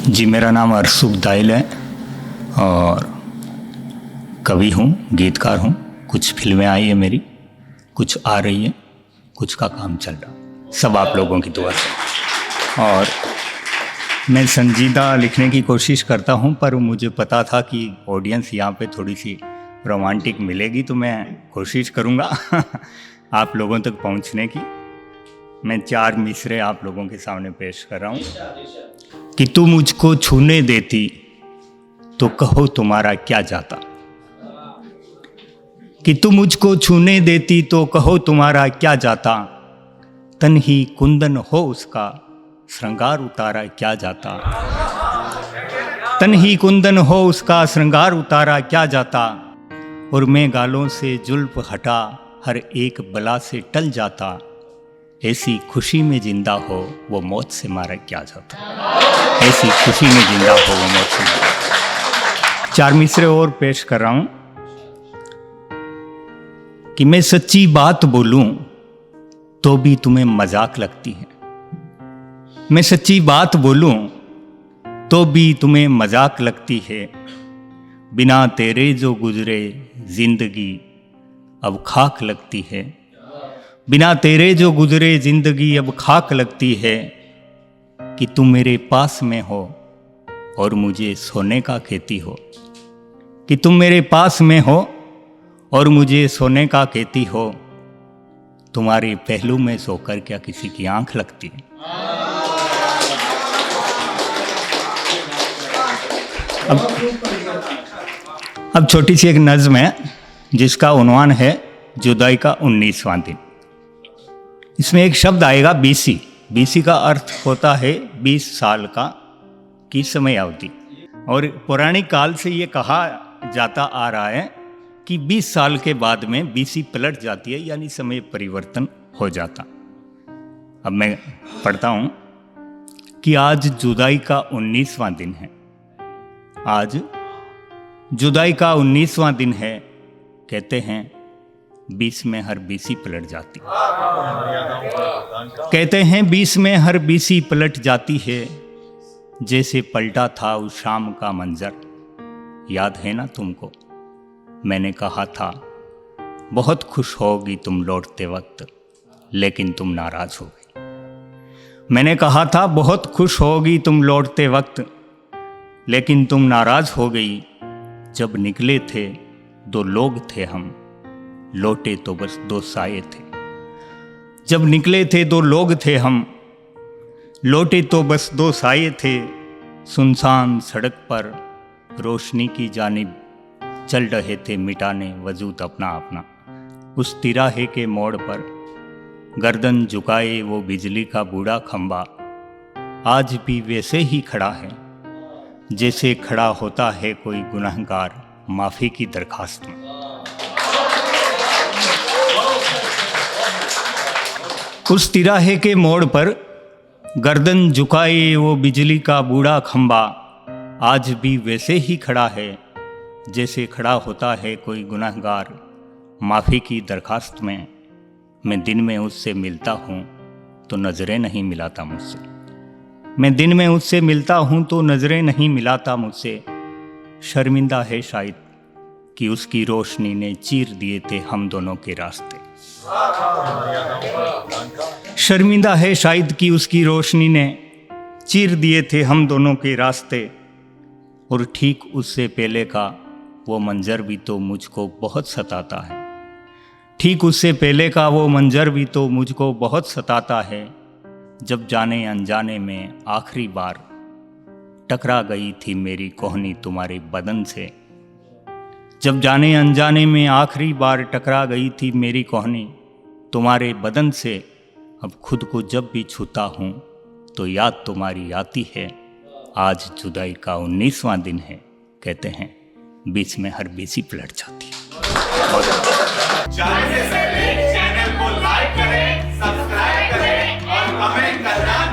जी, मेरा नाम अर्सुख दाइल है और कवि हूँ, गीतकार हूँ। कुछ फिल्में आई है मेरी, कुछ आ रही है, कुछ का काम चल रहा, सब आप लोगों की दुआ से। और मैं संजीदा लिखने की कोशिश करता हूँ, पर मुझे पता था कि ऑडियंस यहाँ पे थोड़ी सी रोमांटिक मिलेगी, तो मैं कोशिश करूँगा आप लोगों तक पहुँचने की। मैं 4 मिसरे आप लोगों के सामने पेश कर रहा हूँ। कि तू मुझको छूने देती तो कहो तुम्हारा क्या जाता, कि तू मुझको छूने देती तो कहो तुम्हारा क्या जाता, तन ही कुंदन हो उसका श्रृंगार उतारा क्या जाता, तन ही कुंदन हो उसका श्रृंगार उतारा क्या जाता, और मैं गालों से जुल्फ हटा हर एक बला से टल जाता, ऐसी खुशी में जिंदा हो वो मौत से मारा क्या जाता, ऐसी खुशी में जिंदा हो वो मौत से मारा। 4 मिसरे और पेश कर रहा हूं। कि मैं सच्ची बात बोलूं तो भी तुम्हें मजाक लगती है, मैं सच्ची बात बोलूं तो भी तुम्हें मजाक लगती है, बिना तेरे जो गुजरे जिंदगी अब खाक लगती है, बिना तेरे जो गुजरे जिंदगी अब खाक लगती है, कि तुम मेरे पास में हो और मुझे सोने का कहती हो, कि तुम मेरे पास में हो और मुझे सोने का कहती हो, तुम्हारे पहलू में सोकर क्या किसी की आंख लगती है। अब छोटी सी एक नज्म है जिसका उन्वान है जुदाई का 19वां दिन। इसमें एक शब्द आएगा बीसी। बीसी का अर्थ होता है 20 साल का की समय अवधि, और पौराणिक काल से ये कहा जाता आ रहा है कि 20 साल के बाद में बीसी पलट जाती है, यानी समय परिवर्तन हो जाता। अब मैं पढ़ता हूँ कि आज जुदाई का 19वां दिन है, आज जुदाई का 19वां दिन है, कहते हैं 20 में हर बीसी पलट जाती, कहते हैं 20 में हर बीसी पलट जाती है, जैसे पलटा था उस शाम का मंजर, याद है ना तुमको, मैंने कहा था बहुत खुश होगी तुम लौटते वक्त, लेकिन तुम नाराज हो गई, मैंने कहा था बहुत खुश होगी तुम लौटते वक्त, लेकिन तुम नाराज हो गई, जब निकले थे 2 लोग थे हम, लौटे तो बस 2 साये थे, जब निकले थे 2 लोग थे हम, लौटे तो बस 2 साये थे, सुनसान सड़क पर रोशनी की जानिब चल रहे थे मिटाने वजूद अपना अपना, उस तिराहे के मोड़ पर गर्दन झुकाए वो बिजली का बूढ़ा खंबा, आज भी वैसे ही खड़ा है जैसे खड़ा होता है कोई गुनहगार माफी की दरखास्त में। उस तिराहे के मोड़ पर गर्दन झुकाए वो बिजली का बूढ़ा खंबा, आज भी वैसे ही खड़ा है जैसे खड़ा होता है कोई गुनहगार माफ़ी की दरखास्त में। मैं दिन में उससे मिलता हूँ तो नज़रें नहीं मिलाता मुझसे, मैं दिन में उससे मिलता हूँ तो नज़रें नहीं मिलाता मुझसे, शर्मिंदा है शायद कि उसकी रोशनी ने चीर दिए थे हम दोनों के रास्ते, शर्मिंदा है शायद कि उसकी रोशनी ने चीर दिए थे हम दोनों के रास्ते, और ठीक उससे पहले का वो मंजर भी तो मुझको बहुत सताता है, ठीक उससे पहले का वो मंजर भी तो मुझको बहुत सताता है, जब जाने अनजाने में आखिरी बार टकरा गई थी मेरी कोहनी तुम्हारे बदन से, जब जाने अनजाने में आखिरी बार टकरा गई थी मेरी कोहनी तुम्हारे बदन से, अब खुद को जब भी छूता हूँ तो याद तुम्हारी आती है, आज जुदाई का 19वां दिन है, कहते हैं 20 में हर बीसी पलट जाती है। चैनल को लाइक करें, सब्सक्राइब करें और कमेंट करना